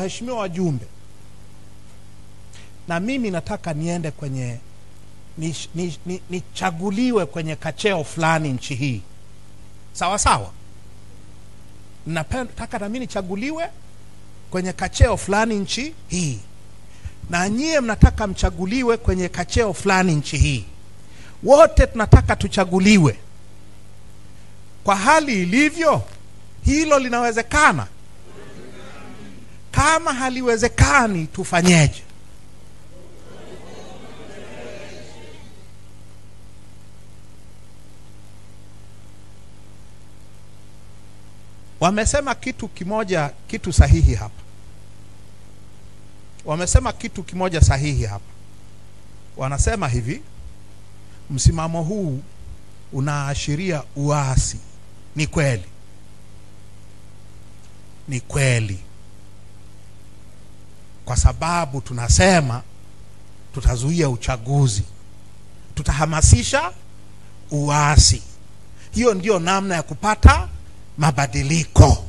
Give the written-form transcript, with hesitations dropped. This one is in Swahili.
waheshimiwa wajumbe, na mimi nataka niende kwenye nichaguliwe kwenye kacheo fulani nchi hii, sawa sawa. Nataka na mimi nichaguliwe kwenye kacheo fulani nchi hii, na nyie mnataka mchaguliwe kwenye kacheo fulani nchi hii. Wote tunataka tuchaguliwe. Kwa hali ilivyo, hilo linawezekana? Kama haliwezekani, tufanyeje? Wamesema kitu kimoja, kitu sahihi hapa. Wamesema kitu kimoja sahihi hapa. Wanasema hivi, msimamo huu unaashiria uasi. Ni kweli. Ni kweli. Kwa sababu tunasema tutazuia uchaguzi, tutahamasisha uasi. Hiyo ndio namna ya kupata mabadiliko.